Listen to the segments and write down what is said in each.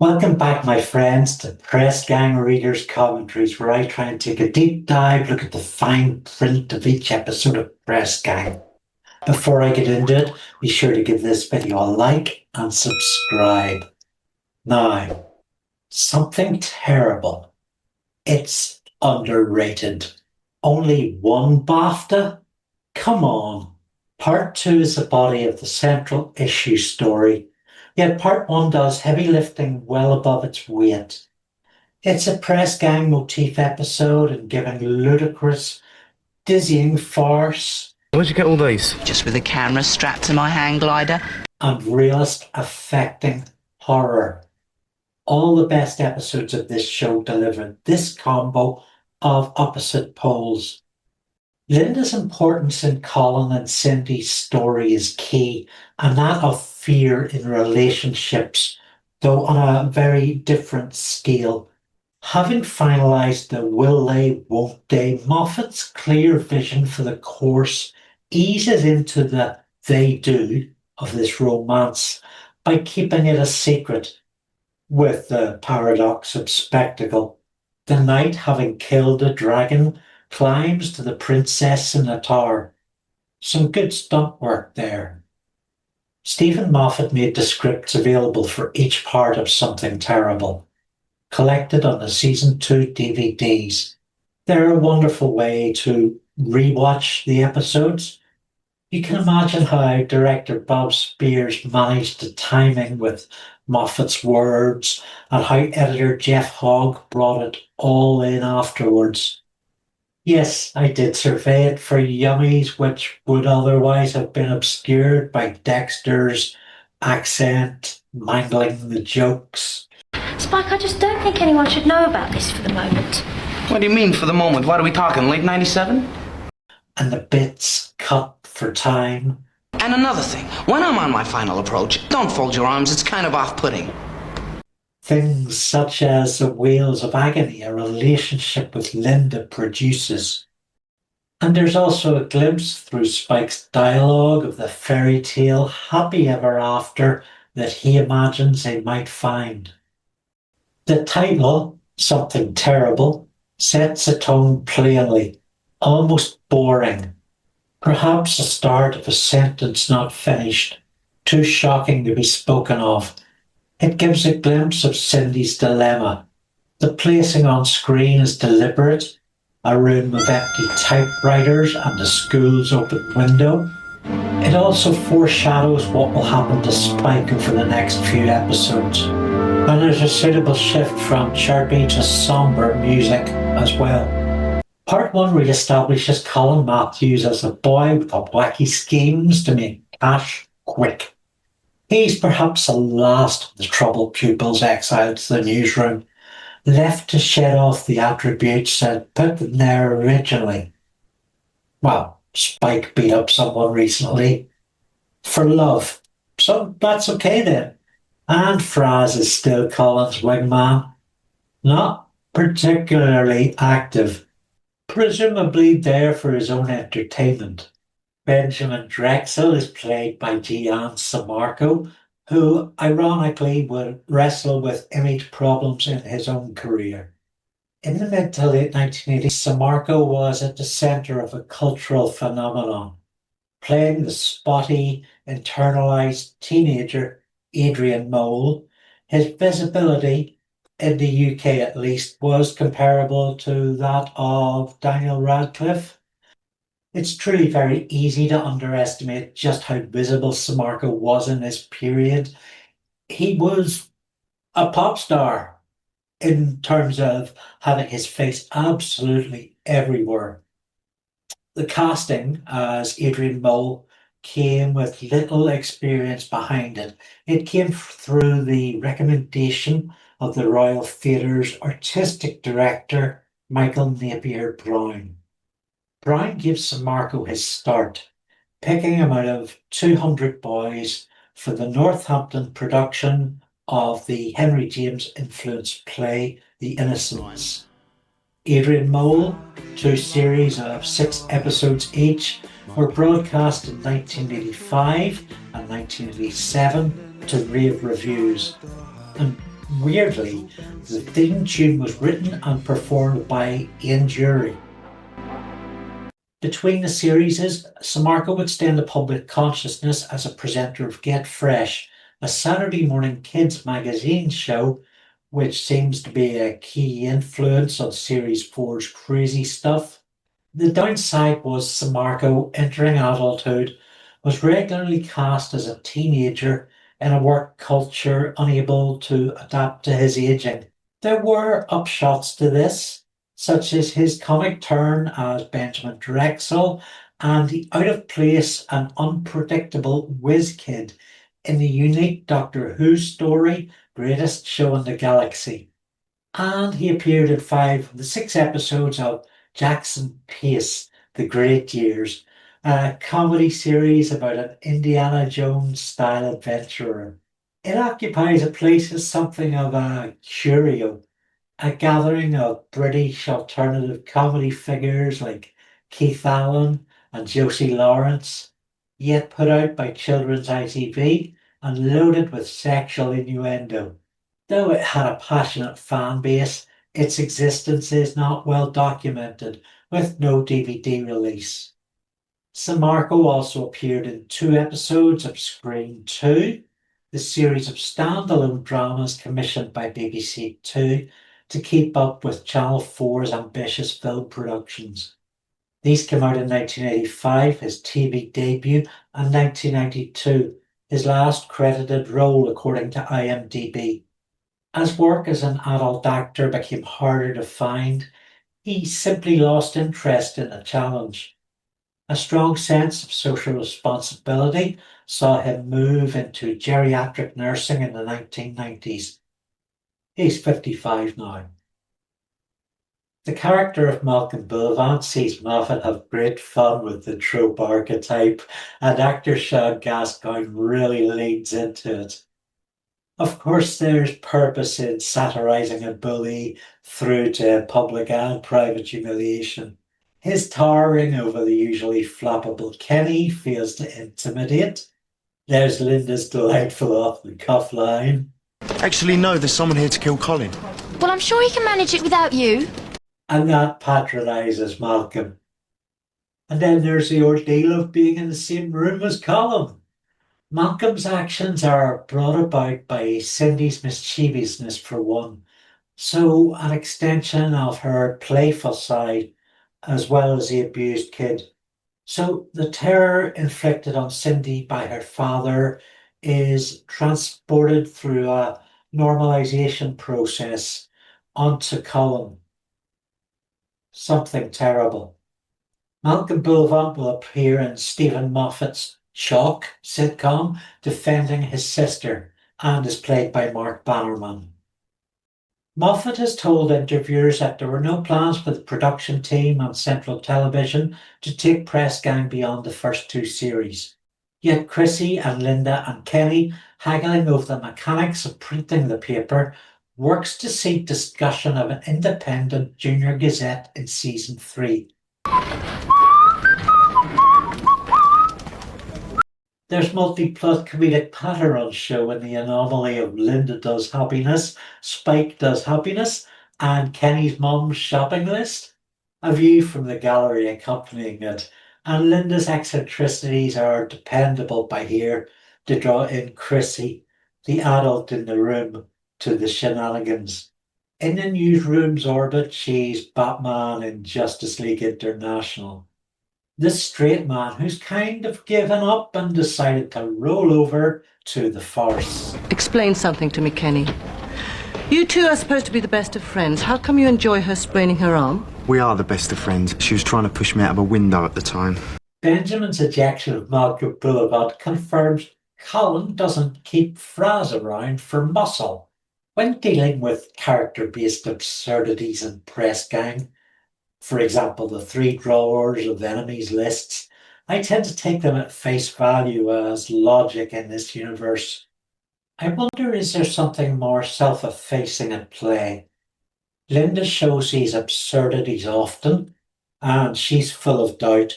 Welcome back, my friends, to Press Gang Readers Commentaries, where I try and take a deep dive look at the fine print of each episode of Press Gang. Before I get into it, be sure to give this video a like and subscribe. Now, something terrible. It's underrated. Only one BAFTA? Come on. Part 2 is the body of the central issue story. Yet part 1 does heavy lifting well above its weight. It's a press gang motif episode and giving ludicrous, dizzying farce. Where'd you get all these? Just with a camera strapped to my hang glider. And realist, affecting horror. All the best episodes of this show delivered this combo of opposite poles. Lynda's importance in Colin and Cindy's story is key, and that of fear in relationships, though on a very different scale. Having finalised the will they, won't they, Moffat's clear vision for the course eases into the they do of this romance by keeping it a secret, with the paradox of spectacle. The knight, having killed a dragon, climbs to the princess in a tower. Some good stunt work there. Steven Moffat made the scripts available for each part of Something Terrible, collected on the Season 2 DVDs. They're a wonderful way to rewatch the episodes. You can imagine how director Bob Spears managed the timing with Moffat's words and how editor Jeff Hogg brought it all in afterwards. Yes, I did survey it for yummies which would otherwise have been obscured by Dexter's accent, mangling the jokes. Spike, I just don't think anyone should know about this for the moment. What do you mean for the moment? What are we talking, late 97? And the bits cut for time. And another thing, when I'm on my final approach, don't fold your arms, it's kind of off-putting. Things such as the Whales of Agony a relationship with Lynda produces. And there's also a glimpse through Spike's dialogue of the fairy tale happy ever after that he imagines they might find. The title, Something Terrible, sets a tone plainly, almost boring. Perhaps the start of a sentence not finished, too shocking to be spoken of. It gives a glimpse of Cindy's dilemma. The placing on screen is deliberate, a room of empty typewriters and the school's open window. It also foreshadows what will happen to Spike over the next few episodes. And there's a suitable shift from chirpy to sombre music as well. Part 1 re-establishes Colin Matthews as a boy with wacky schemes to make cash quick. He's perhaps the last of the troubled pupils exiled to the newsroom, left to shed off the attributes that put them there originally. Well, Spike beat up someone recently for love, so that's okay then. And Fraz is still Colin's wingman, not particularly active, presumably there for his own entertainment. Benjamin Drexel is played by Gian Sammarco, who ironically would wrestle with image problems in his own career. In the mid to late 1980s, Sammarco was at the centre of a cultural phenomenon, playing the spotty, internalised teenager Adrian Mole. His visibility, in the UK at least, was comparable to that of Daniel Radcliffe. It's truly very easy to underestimate just how visible Sammarco was in this period. He was a pop star in terms of having his face absolutely everywhere. The casting as Adrian Mole came with little experience behind it. It came through the recommendation of the Royal Theatre's artistic director, Michael Napier Brown. Brown gives Sammarco his start, picking him out of 200 boys for the Northampton production of the Henry James influenced play The Innocents. Adrian Mole, 2 series of 6 episodes each, were broadcast in 1985 and 1987 to rave reviews. And Weirdly, the theme tune was written and performed by Andree. Between the series, Sammarco would stay in the public consciousness as a presenter of Get Fresh, a Saturday morning kids magazine show, which seems to be a key influence on Series 4's crazy stuff. The downside was Sammarco, entering adulthood, was regularly cast as a teenager in a work culture unable to adapt to his aging. There were upshots to this, such as his comic turn as Benjamin Drexel and the out-of-place and unpredictable whiz kid in the unique Doctor Who story, Greatest Show in the Galaxy. And he appeared in 5 of the 6 episodes of Jackson Pace, The Great Years, a comedy series about an Indiana Jones-style adventurer. It occupies a place as something of a curio, a gathering of British alternative comedy figures like Keith Allen and Josie Lawrence, yet put out by Children's ITV and loaded with sexual innuendo. Though it had a passionate fan base, its existence is not well documented, with no DVD release. Sammarco also appeared in 2 episodes of Scream 2, the series of standalone dramas commissioned by BBC Two to keep up with Channel 4's ambitious film productions. These came out in 1985, his TV debut, and 1992, his last credited role according to IMDb. As work as an adult actor became harder to find, he simply lost interest in the challenge. A strong sense of social responsibility saw him move into geriatric nursing in the 1990s. He's 55 now. The character of Malcolm Bullivant sees Moffat have great fun with the trope archetype, and actor Sean Gascoine really leans into it. Of course, there's purpose in satirising a bully through to public and private humiliation. His towering over the usually flappable Kenny fails to intimidate. There's Lynda's delightful off-the-cuff line. Actually, no, there's someone here to kill Colin. Well, I'm sure he can manage it without you. And that patronises Malcolm. And then there's the ordeal of being in the same room as Colin. Malcolm's actions are brought about by Cindy's mischievousness for one, so an extension of her playful side as well as the abused kid. So the terror inflicted on Cindy by her father is transported through a normalization process onto Colin. Something terrible. Malcolm Bullivant will appear in Steven Moffat's Shock sitcom defending his sister and is played by Mark Bannerman. Moffat has told interviewers that there were no plans for the production team on Central Television to take Press Gang beyond the first 2 series. Yet Chrystie and Lynda and Kenny, haggling over the mechanics of printing the paper, works to see discussion of an independent Junior Gazette in Season 3. There's multi-plot comedic patter on show in the anomaly of Lynda does happiness, Spike does happiness, and Kenny's mum's shopping list. A view from the gallery accompanying it, and Lynda's eccentricities are dependable by here to draw in Chrystie, the adult in the room, to the shenanigans. In the newsroom's orbit, she's Batman in Justice League International. This straight man who's kind of given up and decided to roll over to the farce. Explain something to me, Kenny. You two are supposed to be the best of friends. How come you enjoy her spraining her arm? We are the best of friends. She was trying to push me out of a window at the time. Benjamin's ejection of Mmolki Chrystie confirms Colin doesn't keep Fraz around for muscle. When dealing with character-based absurdities in Press Gang, for example, the 3 drawers of the enemies lists, I tend to take them at face value as logic in this universe. I wonder, is there something more self-effacing at play? Lynda shows these absurdities often, and she's full of doubt.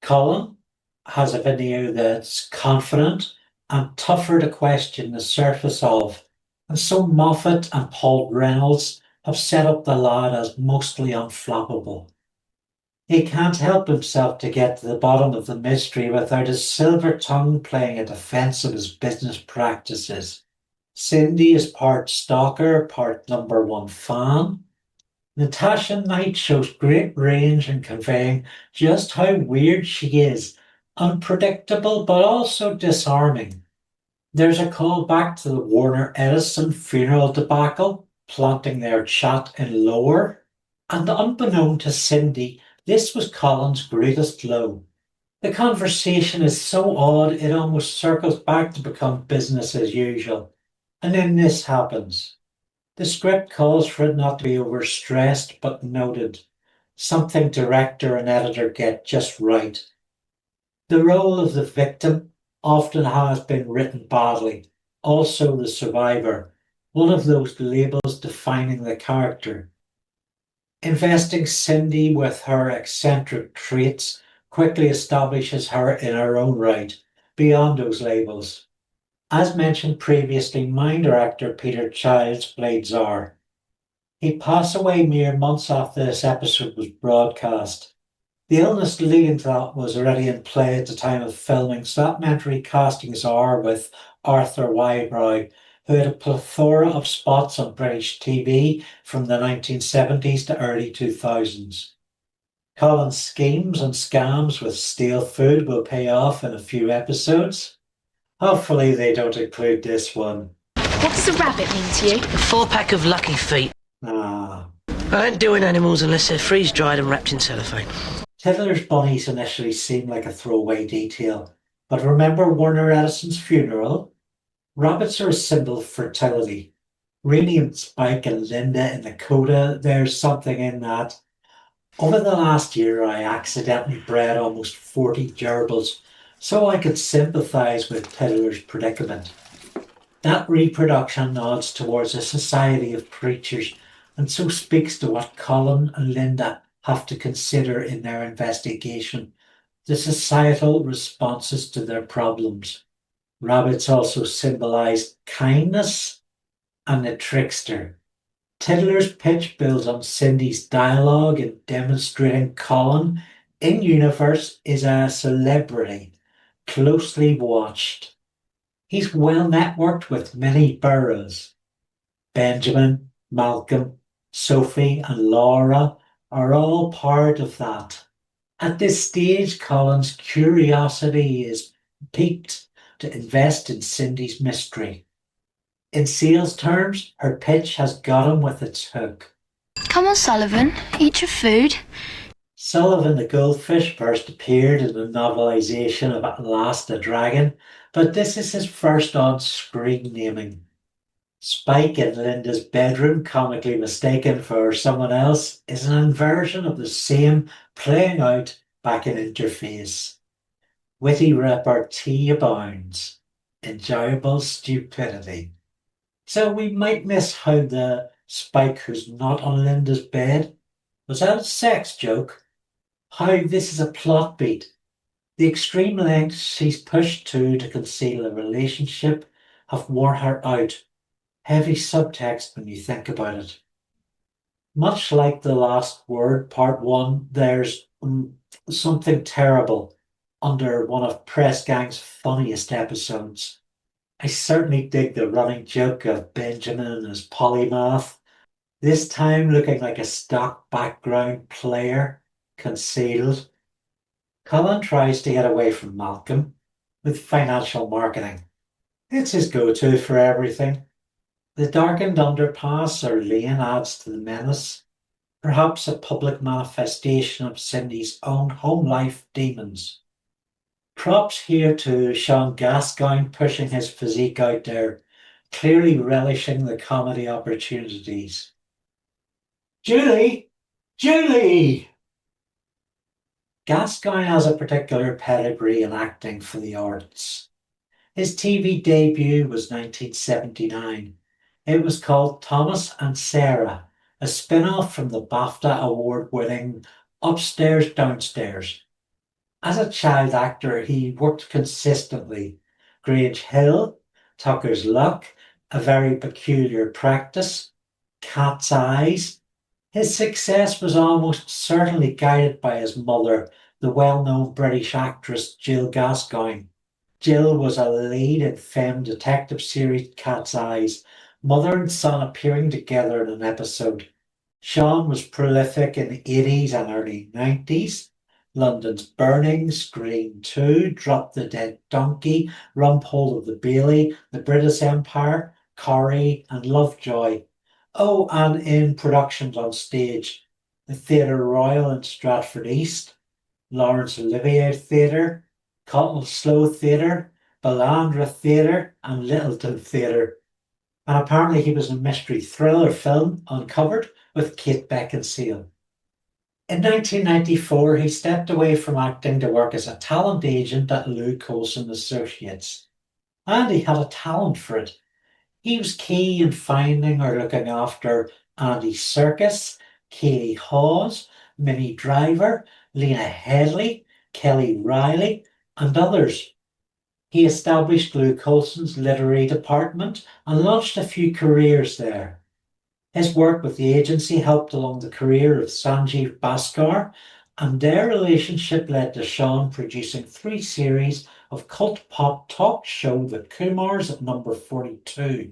Colin has a veneer that's confident and tougher to question the surface of. And so Moffat and Paul Reynolds have set up the lad as mostly unflappable. He can't help himself to get to the bottom of the mystery without his silver tongue playing a defence of his business practices. Cindy is part stalker, part number one fan. Natasha Knight shows great range in conveying just how weird she is, unpredictable but also disarming. There's a call back to the Warner Edison funeral debacle, planting their chat in Lower, and unbeknown to Cindy, this was Colin's greatest low. The conversation is so odd it almost circles back to become business as usual. And then this happens. The script calls for it not to be overstressed but noted, something director and editor get just right. The role of the victim often has been written badly, also the survivor, one of those labels defining the character. Investing Cindy with her eccentric traits quickly establishes her in her own right, beyond those labels. As mentioned previously, my director Peter Childs played Tsar. He passed away mere months after this episode was broadcast. The illness leading to that was already in play at the time of filming, so that meant recasting Tsar with Arthur Wybrow, who had a plethora of spots on British TV from the 1970s to early 2000s. Colin's schemes and scams with stale food will pay off in a few episodes. Hopefully they don't include this one. What's the rabbit mean to you? A 4-pack of Lucky Feet. Ah. I ain't doing animals unless they're freeze-dried and wrapped in cellophane. Tiddler's bunnies initially seemed like a throwaway detail, but remember Warner Edison's funeral? Rabbits are a symbol of fertility. Renamed Spike and Lynda in the coda, there's something in that. Over the last year, I accidentally bred almost 40 gerbils, so I could sympathise with Tiddler's predicament. That reproduction nods towards a society of creatures, and so speaks to what Colin and Lynda have to consider in their investigation, the societal responses to their problems. Rabbits also symbolise kindness and the trickster. Tiddler's pitch builds on Cindy's dialogue in demonstrating Colin in universe is a celebrity, closely watched. He's well networked with many boroughs. Benjamin, Malcolm, Sophie and Laura are all part of that. At this stage, Colin's curiosity is piqued to invest in Cindy's mystery. In sales terms, her pitch has got him with its hook. Come on, Sullivan, eat your food. Sullivan the goldfish first appeared in the novelisation of At Last a Dragon, but this is his first on-screen naming. Spike in Lynda's bedroom, comically mistaken for someone else, is an inversion of the same playing out back in Interface. Witty repartee abounds. Enjoyable stupidity. So we might miss how the Spike who's not on Lynda's bed, was that a sex joke? How this is a plot beat. The extreme lengths she's pushed to conceal a relationship have worn her out. Heavy subtext when you think about it. Much like The Last Word, Part 1, there's something terrible under one of Press Gang's funniest episodes. I certainly dig the running joke of Benjamin as polymath, this time looking like a stock background player, concealed. Colin tries to get away from Malcolm with financial marketing. It's his go-to for everything. The darkened underpass or lane adds to the menace, perhaps a public manifestation of Cindy's own home life demons. Props here to Sean Gascoine pushing his physique out there, clearly relishing the comedy opportunities. Julie! Julie! Gascoine has a particular pedigree in acting for the arts. His TV debut was 1979. It was called Thomas and Sarah, a spin-off from the BAFTA award-winning Upstairs, Downstairs. As a child actor, he worked consistently. Grange Hill, Tucker's Luck, a very peculiar practice, cat's eyes. His success was almost certainly guided by his mother, the well-known British actress Jill Gascoine. Jill was a lead in femme detective series Cat's Eyes, mother and son appearing together in an episode. Sean was prolific in the 80s and early 90s. London's Burning, Scream 2, Drop the Dead Donkey, Rumpole of the Bailey, The British Empire, Corrie and Lovejoy. Oh, and in productions on stage, the Theatre Royal in Stratford East, Laurence Olivier Theatre, Cottelsloe Theatre, Ballandra Theatre and Littleton Theatre. And apparently he was in a mystery thriller film, Uncovered, with Kate Beckinsale. In 1994, he stepped away from acting to work as a talent agent at Lou Coulson Associates. And he had a talent for it. He was key in finding or looking after Andy Serkis, Kaylee Hawes, Minnie Driver, Lena Headley, Kelly Riley, and others. He established Lou Coulson's literary department and launched a few careers there. His work with the agency helped along the career of Sanjeev Bhaskar, and their relationship led to Sean producing 3 series of cult pop talk show The Kumars at number 42,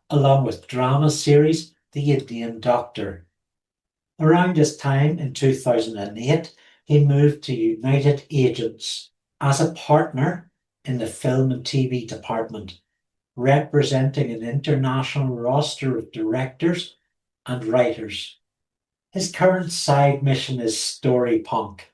along with drama series The Indian Doctor. Around this time, in 2008, he moved to United Agents as a partner in the film and TV department, representing an international roster of directors and writers. His current side mission is Story Punk.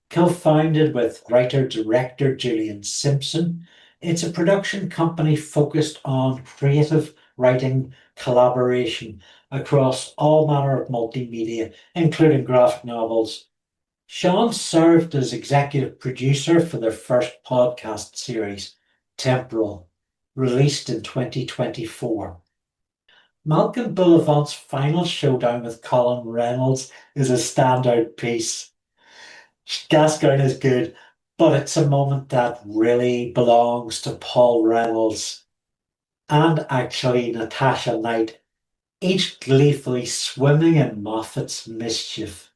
Co-founded with writer-director Julian Simpson, it's a production company focused on creative writing collaboration across all manner of multimedia, including graphic novels. Sean served as executive producer for their first podcast series, Temporal, released in 2024. Malcolm Bullivant's final showdown with Colin Reynolds is a standout piece. Gascoine is good, but it's a moment that really belongs to Paul Reynolds and actually Natasha Knight, each gleefully swimming in Moffat's mischief.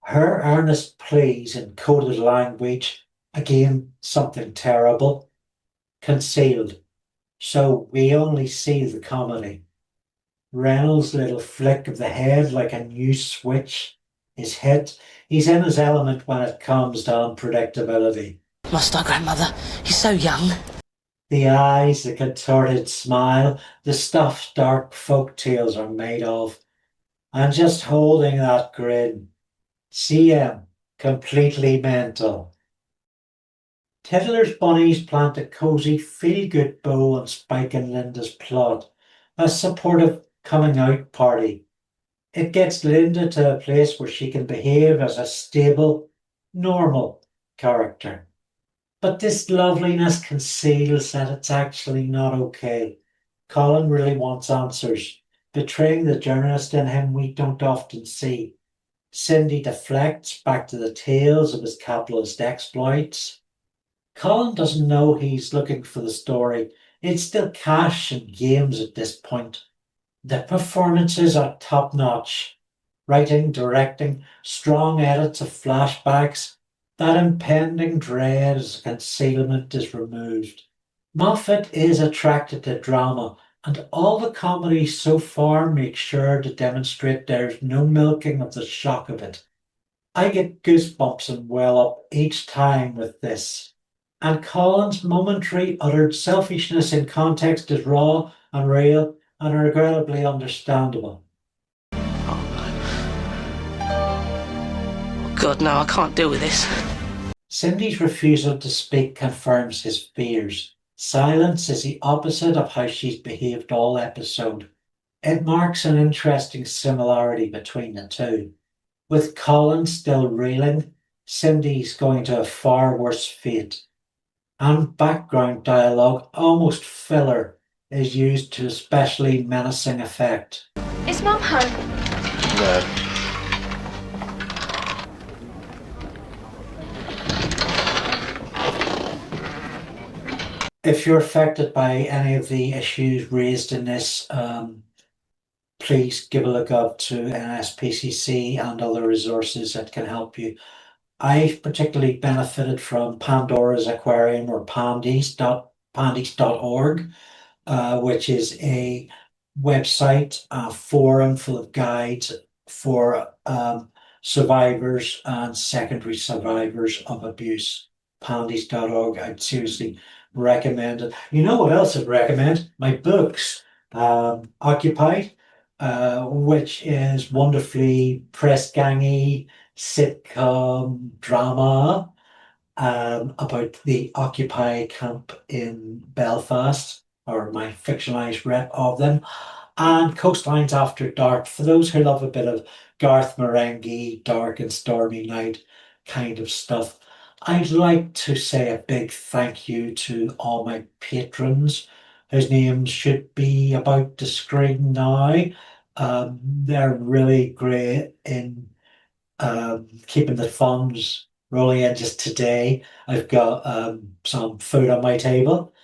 Her earnest pleas in coded language, again something terrible, concealed, so we only see the comedy. Reynolds' little flick of the head like a new switch is hit. He's in his element when it comes to unpredictability. Lost our grandmother. He's so young. The eyes, the contorted smile, the stuff dark folk tales are made of. And just holding that grin. CM, completely mental. Tiddler's Bunnies plant a cosy, feel-good bow on Spike and Lynda's plot, a supportive coming-out party. It gets Lynda to a place where she can behave as a stable, normal character. But this loveliness conceals that it's actually not okay. Colin really wants answers, betraying the journalist in him we don't often see. Cindy deflects back to the tales of his capitalist exploits. Colin doesn't know he's looking for the story. It's still cash and games at this point. The performances are top-notch. Writing, directing, strong edits of flashbacks. That impending dread as concealment is removed. Moffat is attracted to drama, and all the comedy so far makes sure to demonstrate there's no milking of the shock of it. I get goosebumps and well up each time with this. And Colin's momentary uttered selfishness in context is raw and real and regrettably understandable. God, no, I can't deal with this. Cindy's refusal to speak confirms his fears. Silence is the opposite of how she's behaved all episode. It marks an interesting similarity between the two. With Colin still reeling, Cindy's going to a far worse fate. And background dialogue, almost filler, is used to especially menacing effect. Is Mum home? No. if you're affected by any of the issues raised in this, please give a look up to NSPCC and other resources that can help you. I've particularly benefited from Pandora's Aquarium, or pandies.org, which is a website, a forum full of guides for survivors and secondary survivors of abuse. Pandies.org. I'd seriously recommend it. You know what else I'd recommend? My books. Occupied, which is wonderfully press gangy sitcom drama about the Occupy camp in Belfast, or my fictionalized rep of them, and Coastlines After Dark for those who love a bit of Garth Marenghi, dark and stormy night kind of stuff. I'd like to say a big thank you to all my patrons, whose names should be about the screen now. They're really great in keeping the funds rolling in. Just today, I've got some food on my table,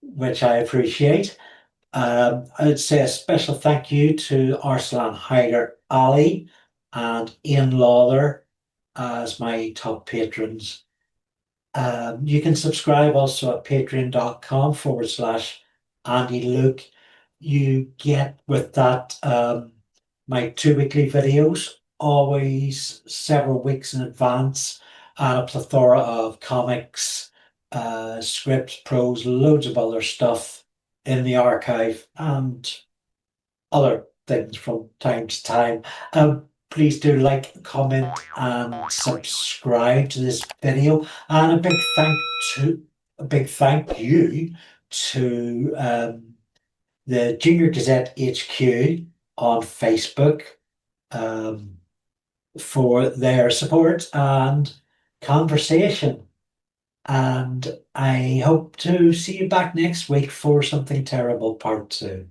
which I appreciate. I'd say a special thank you to Arslan Hyder Ali and Ian Lawler as my top patrons. You can subscribe also at patreon.com/Andy Luke. You get with that my 2 weekly videos, always several weeks in advance, and a plethora of comics, scripts, prose, loads of other stuff in the archive, and other things from time to time. Please do like, comment, and subscribe to this video. And a big thank you to the Junior Gazette HQ on Facebook for their support and conversation. And I hope to see you back next week for Something Terrible Part 2.